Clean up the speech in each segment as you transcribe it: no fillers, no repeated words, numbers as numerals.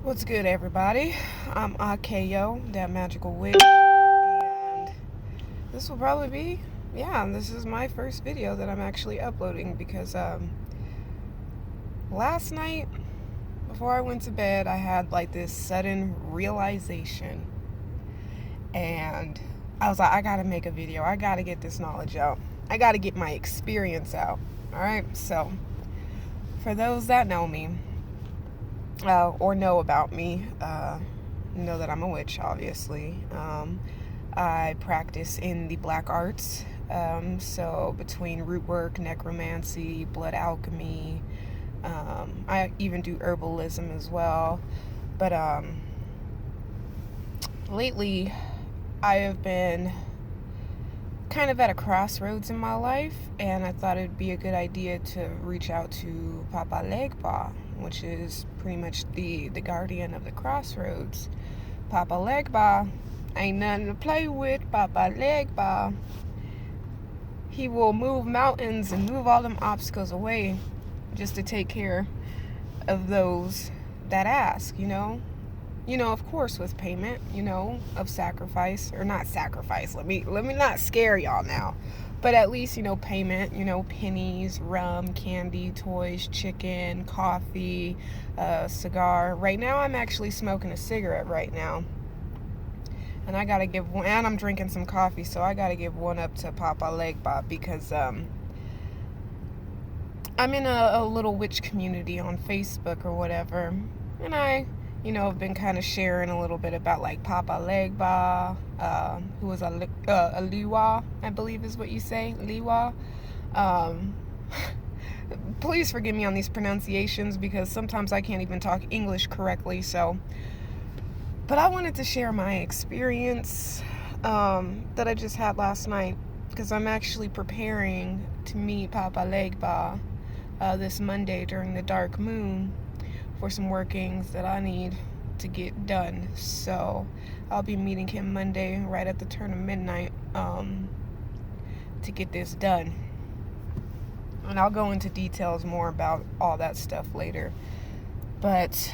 What's good, everybody? I'm AKO, that magical witch, and this will probably be, this is my first video that I'm actually uploading because last night, before I went to bed, I had like this sudden realization, and I was like, I gotta make a video. I gotta get this knowledge out. I gotta get my experience out. All right, so for those that know me, or know about me, know that I'm a witch, obviously. I practice in the black arts, so between root work, necromancy, blood alchemy, I even do herbalism as well. But lately, I have been kind of at a crossroads in my life, and I thought it'd be a good idea to reach out to Papa Legba, which is pretty much the guardian of the crossroads. Papa Legba ain't nothing to play with. Papa Legba, he will move mountains and move all them obstacles away just to take care of those that ask, of course, with payment, of sacrifice, or not sacrifice. Let me not scare y'all now, but at least, payment, pennies, rum, candy, toys, chicken, coffee, cigar. Right now, I'm actually smoking a cigarette right now, and I gotta give one, and I'm drinking some coffee, so I gotta give one up to Papa Legba because, I'm in a little witch community on Facebook or whatever, and I have been kind of sharing a little bit about like Papa Legba, who was a Liwa, I believe is what you say, Liwa. Please forgive me on these pronunciations because sometimes I can't even talk English correctly. But I wanted to share my experience that I just had last night because I'm actually preparing to meet Papa Legba this Monday during the dark moon for some workings that I need to get done. So I'll be meeting him Monday right at the turn of midnight to get this done. And I'll go into details more about all that stuff later. But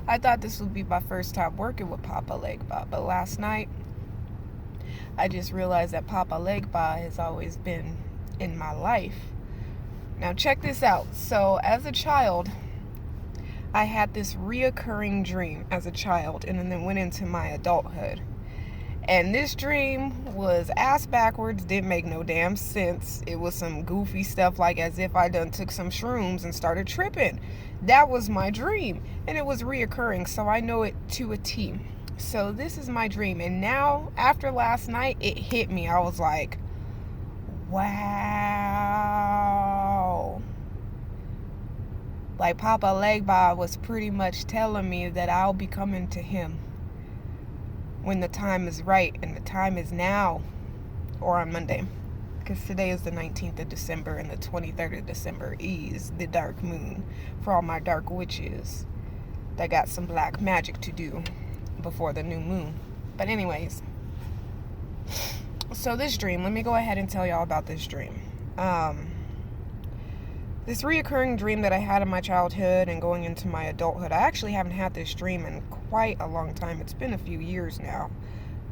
I thought this would be my first time working with Papa Legba. But last night, I just realized that Papa Legba has always been in my life. Now check this out. So as a child, I had this reoccurring dream as a child, and then it went into my adulthood. And this dream was ass backwards, didn't make no damn sense. It was some goofy stuff like as if I done took some shrooms and started tripping. That was my dream, and it was reoccurring, so I know it to a T. So this is my dream, and now after last night, it hit me. I was like, wow. Like Papa Legba was pretty much telling me that I'll be coming to him when the time is right, and the time is now, or on Monday, because today is the 19th of December, and the 23rd of December is the dark moon for all my dark witches that got some black magic to do before the new moon. But anyways, so this dream, let me go ahead and tell y'all about this dream. This reoccurring dream that I had in my childhood and going into my adulthood, I actually haven't had this dream in quite a long time. It's been a few years now.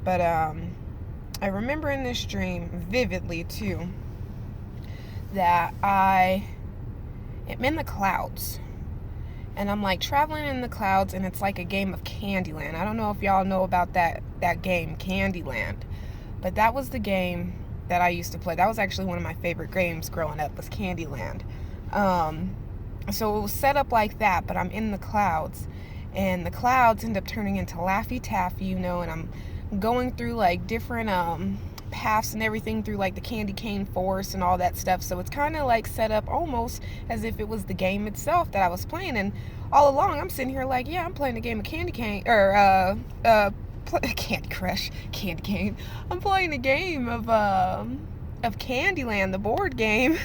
But I remember in this dream vividly too that I am in the clouds. And I'm like traveling in the clouds, and it's like a game of Candyland. I don't know if y'all know about that game, Candyland. But that was the game that I used to play. That was actually one of my favorite games growing up, was Candyland. So it was set up like that, but I'm in the clouds, and the clouds end up turning into Laffy Taffy, and I'm going through like different paths and everything through like the candy cane forest and all that stuff. So it's kind of like set up almost as if it was the game itself that I was playing. And all along I'm sitting here like, yeah, I'm playing a game of candy cane, or Candy Crush, Candy Cane. I'm playing a game of Candyland, the board game,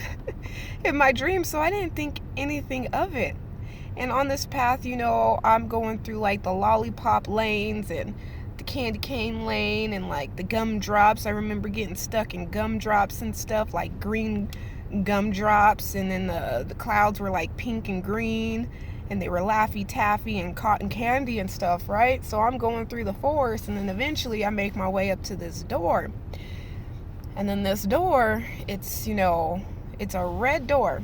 in my dream, so I didn't think anything of it. And on this path, I'm going through like the lollipop lanes and the candy cane lane and like the gumdrops. I remember getting stuck in gumdrops and stuff, like green gumdrops, and then the clouds were like pink and green, and they were Laffy Taffy and cotton candy and stuff, right? So I'm going through the forest, and then eventually I make my way up to this door. And then this door, it's a red door.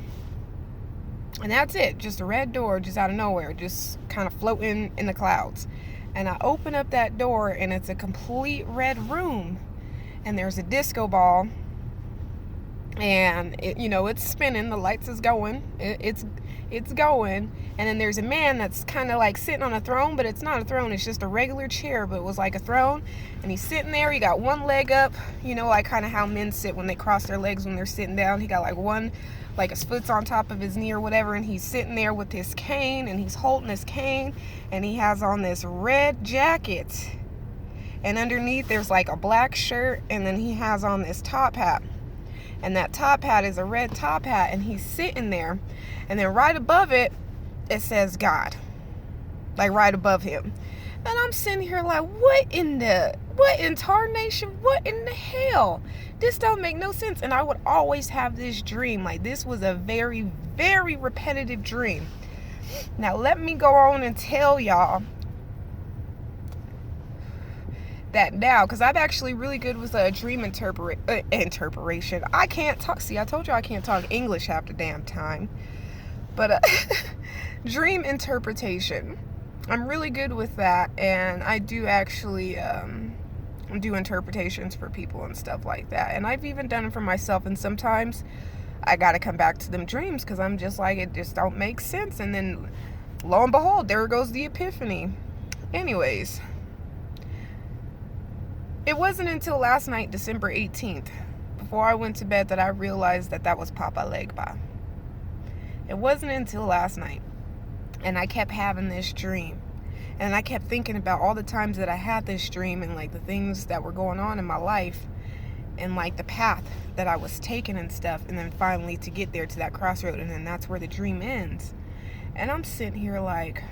And that's it, just a red door, just out of nowhere, just kind of floating in the clouds. And I open up that door, and it's a complete red room. And there's a disco ball, and it's spinning. The lights is going. It's going. And then there's a man that's kind of like sitting on a throne, but it's not a throne. It's just a regular chair, but it was like a throne. And he's sitting there. He got one leg up, like kind of how men sit when they cross their legs when they're sitting down. He got like one, like his foot's on top of his knee or whatever, and he's sitting there with his cane, and he's holding his cane, and he has on this red jacket. And underneath there's like a black shirt, and then he has on this top hat. And that top hat is a red top hat, and he's sitting there. And then right above it, it says God. Like right above him. And I'm sitting here like, what in tarnation? What in the hell? This don't make no sense. And I would always have this dream. Like, this was a very, very repetitive dream. Now, let me go on and tell y'all that now, because I'm actually really good with a dream interpretation. I can't talk. See, I told you I can't talk English half the damn time. But dream interpretation, I'm really good with that, and I do actually do interpretations for people and stuff like that. And I've even done it for myself, and sometimes I gotta come back to them dreams because I'm just like, it just don't make sense. And then lo and behold, there goes the epiphany. Anyways, it wasn't until last night, December 18th, before I went to bed, that I realized that was Papa Legba. It wasn't until last night. And I kept having this dream. And I kept thinking about all the times that I had this dream, and like the things that were going on in my life, and like the path that I was taking and stuff. And then finally to get there to that crossroad, and then that's where the dream ends. And I'm sitting here like,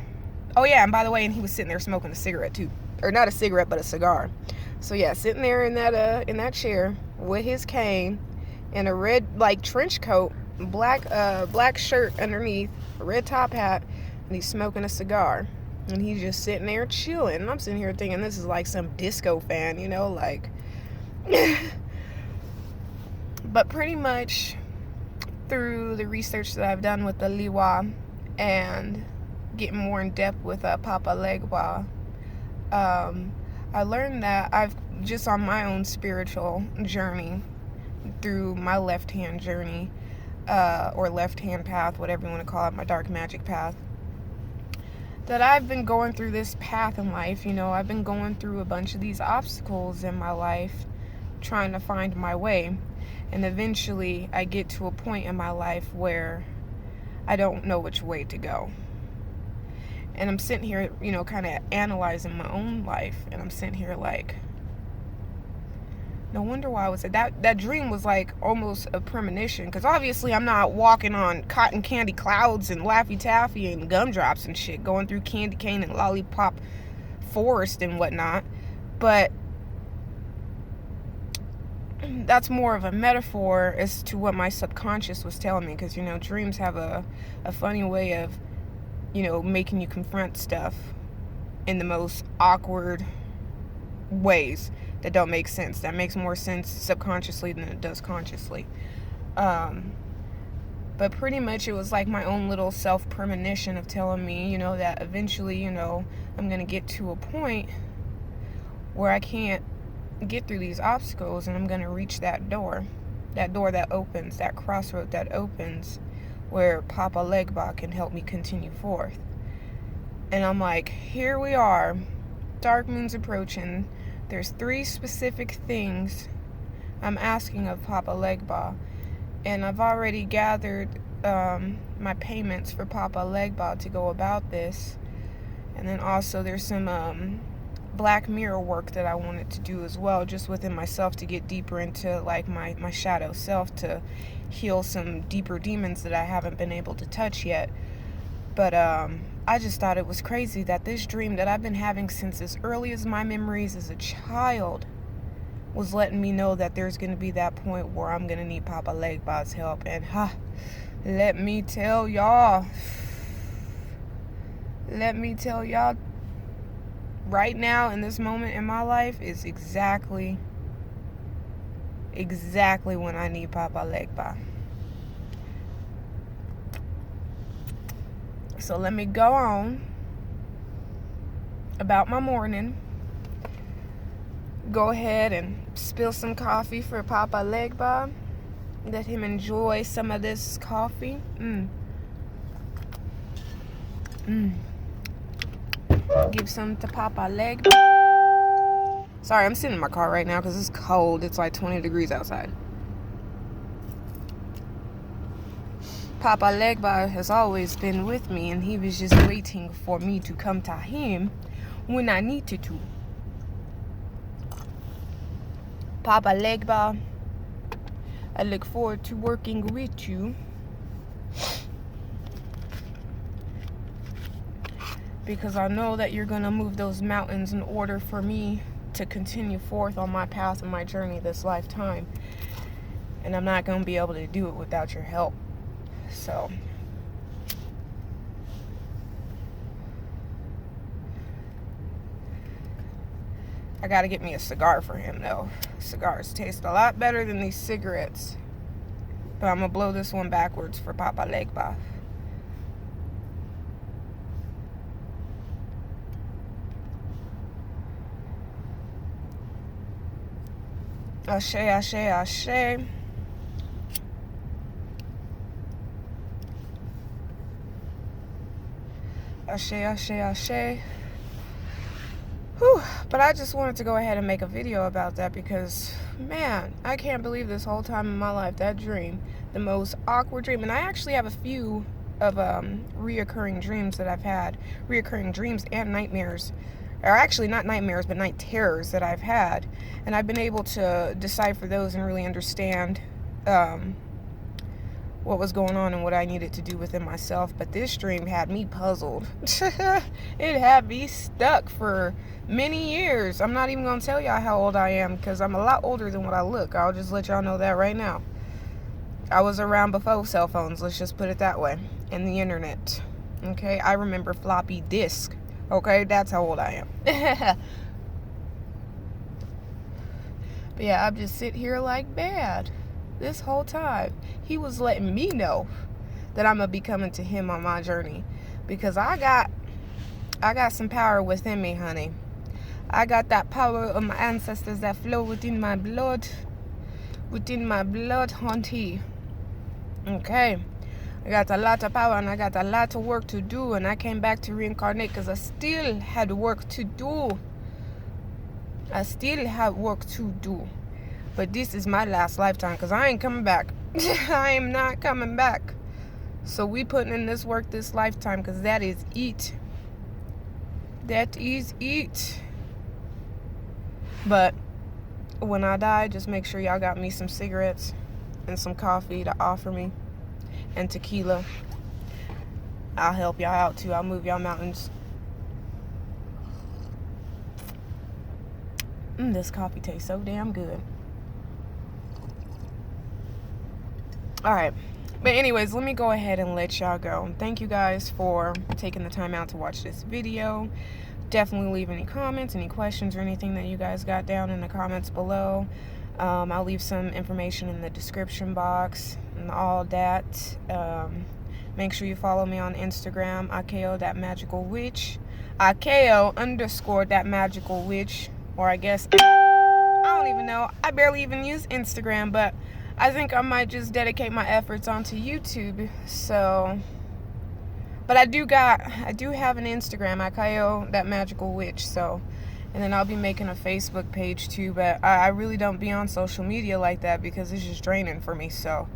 oh yeah, and by the way, and he was sitting there smoking a cigarette too. Or not a cigarette, but a cigar. So yeah, sitting there in that chair with his cane and a red like trench coat, black shirt underneath, a red top hat, and he's smoking a cigar. And he's just sitting there chilling. And I'm sitting here thinking this is like some disco fan, like. But pretty much through the research that I've done with the Liwa and getting more in depth with Papa Legba, I learned that I've just on my own spiritual journey through my left-hand journey, or left-hand path, whatever you want to call it, my dark magic path, that I've been going through this path in life. I've been going through a bunch of these obstacles in my life, trying to find my way. And eventually I get to a point in my life where I don't know which way to go. And I'm sitting here, kind of analyzing my own life. And I'm sitting here like, no wonder why I was that dream was like almost a premonition. Because obviously I'm not walking on cotton candy clouds and Laffy Taffy and gumdrops and shit, going through candy cane and lollipop forest and whatnot. But that's more of a metaphor as to what my subconscious was telling me. Because, dreams have a funny way of, making you confront stuff in the most awkward ways that don't make sense. That makes more sense subconsciously than it does consciously. But pretty much it was like my own little self-premonition of telling me, that eventually, I'm going to get to a point where I can't get through these obstacles, and I'm going to reach that door that opens, that crossroad that opens, where Papa Legba can help me continue forth. And I'm like, here we are, dark moon's approaching. There's 3 specific things I'm asking of Papa Legba, and I've already gathered my payments for Papa Legba to go about this. And then also there's some black mirror work that I wanted to do as well, just within myself, to get deeper into like my shadow self, to heal some deeper demons that I haven't been able to touch yet. But I just thought it was crazy that this dream that I've been having since as early as my memories as a child was letting me know that there's going to be that point where I'm going to need Papa Legba's help. And let me tell y'all, right now in this moment in my life is exactly when I need Papa Legba. So let me go on about my morning. Go ahead and spill some coffee for Papa Legba. Let him enjoy some of this coffee. Give some to Papa Legba. Sorry, I'm sitting in my car right now because it's cold. It's like 20 degrees outside. Papa Legba has always been with me, and he was just waiting for me to come to him when I needed to. Papa Legba, I look forward to working with you. Because I know that you're going to move those mountains in order for me to continue forth on my path and my journey this lifetime. And I'm not going to be able to do it without your help. So, I got to get me a cigar for him, though. Cigars taste a lot better than these cigarettes. But I'm going to blow this one backwards for Papa Legba. Ashe, ashe, ashe. Ashe, ashe, ashe. Whew. But I just wanted to go ahead and make a video about that because, man, I can't believe this whole time in my life, that dream, the most awkward dream. And I actually have a few of reoccurring dreams that I've had. Reoccurring dreams and nightmares. Or actually not nightmares, but night terrors that I've had. And I've been able to decipher those and really understand what was going on and what I needed to do within myself. But this dream had me puzzled. It had me stuck for many years. I'm not even going to tell y'all how old I am because I'm a lot older than what I look. I'll just let y'all know that right now. I was around before cell phones, let's just put it that way, and the internet. Okay, I remember floppy disk. Okay, that's how old I am. But yeah, I'm just sitting here like bad this whole time. He was letting me know that I'm gonna be coming to him on my journey because I got some power within me, honey. I got that power of my ancestors that flow within my blood, hunty. Okay. I got a lot of power and I got a lot of work to do, and I came back to reincarnate because I still had work to do. But this is my last lifetime because I ain't coming back. I am not coming back. So we putting in this work this lifetime because that is it. That is it. But when I die, just make sure y'all got me some cigarettes and some coffee to offer me. And tequila. I'll help y'all out too. I'll move y'all mountains. This coffee tastes so damn good. Alright. But anyways, let me go ahead and let y'all go. Thank you guys for taking the time out to watch this video. Definitely leave any comments, any questions, or anything that you guys got down in the comments below. I'll leave some information in the description box and all that. Make sure you follow me on Instagram, Akeo that magical witch. Akeo _ that magical witch. Or I guess, I don't even know. I barely even use Instagram, but I think I might just dedicate my efforts onto YouTube. So, but I do have an Instagram, Akeo that magical witch. So, and then I'll be making a Facebook page too, but I really don't be on social media like that because it's just draining for me. So,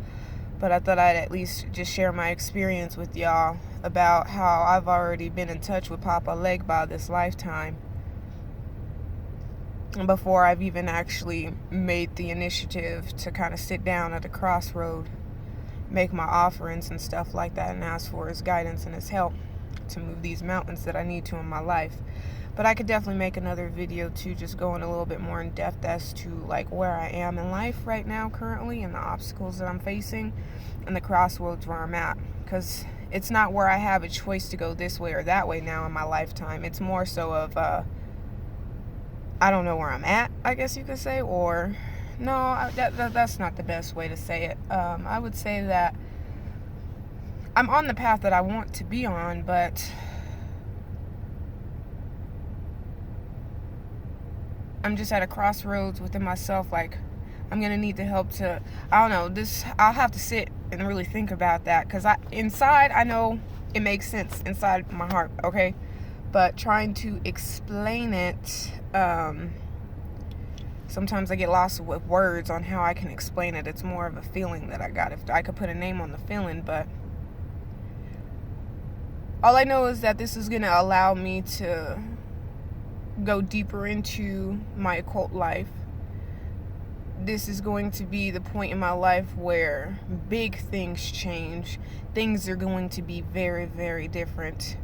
but I thought I'd at least just share my experience with y'all about how I've already been in touch with Papa Legba this lifetime before I've even actually made the initiative to kind of sit down at the crossroad, make my offerings and stuff like that, and ask for his guidance and his help to move these mountains that I need to in my life. But I could definitely make another video too, just going a little bit more in depth as to like where I am in life right now currently, and the obstacles that I'm facing, and the crossroads where I'm at. Because it's not where I have a choice to go this way or that way now in my lifetime. It's more so of I don't know where I'm at, I guess you could say. Or no, that's not the best way to say it. I would say that I'm on the path that I want to be on, but I'm just at a crossroads within myself. Like, I'm gonna need the help to, I don't know, this, I'll have to sit and really think about that, because inside I know it makes sense inside my heart, okay, but trying to explain it, sometimes I get lost with words on how I can explain it. It's more of a feeling that I got. If I could put a name on the feeling, but all I know is that this is gonna allow me to go deeper into my occult life. This is going to be the point in my life where big things change. Things are going to be very, very different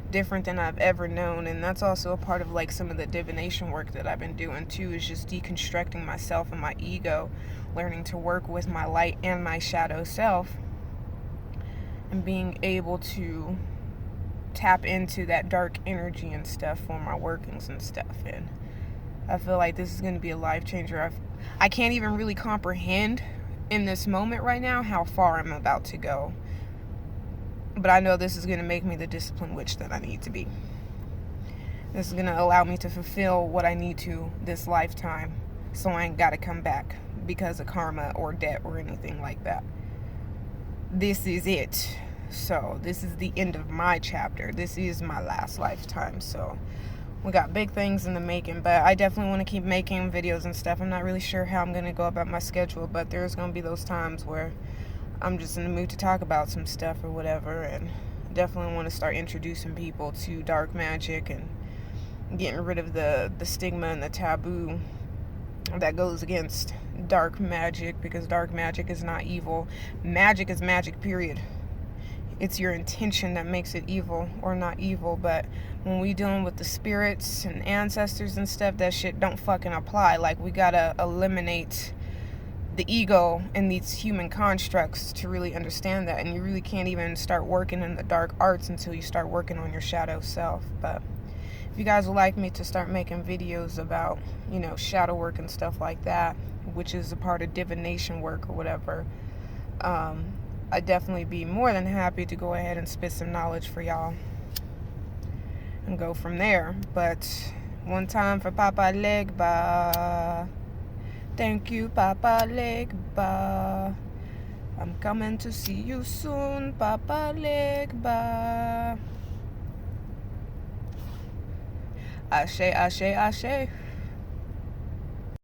than I've ever known. And that's also a part of like some of the divination work that I've been doing too, is just deconstructing myself and my ego, learning to work with my light and my shadow self, and being able to tap into that dark energy and stuff for my workings and stuff. And I feel like this is going to be a life changer. I can't even really comprehend in this moment right now how far I'm about to go, but I know this is going to make me the disciplined witch that I need to be. This is going to allow me to fulfill what I need to this lifetime, so I ain't got to come back because of karma or debt or anything like that. This is it. So this is the end of my chapter. This is my last lifetime. So we got big things in the making, but I definitely want to keep making videos and stuff. I'm not really sure how I'm going to go about my schedule, but there's going to be those times where I'm just in the mood to talk about some stuff or whatever, and definitely want to start introducing people to dark magic and getting rid of the stigma and the taboo that goes against dark magic, because dark magic is not evil. Magic is magic, period. It's your intention that makes it evil or not evil. But when we dealing with the spirits and ancestors and stuff, that shit don't fucking apply. Like, we gotta eliminate the ego in these human constructs to really understand that. And you really can't even start working in the dark arts until you start working on your shadow self. But if you guys would like me to start making videos about, you know, shadow work and stuff like that, which is a part of divination work or whatever, I'd definitely be more than happy to go ahead and spit some knowledge for y'all and go from there. But one time for Papa Legba. Thank you, Papa Legba. I'm coming to see you soon, Papa Legba. Ashe, ashe, ashe.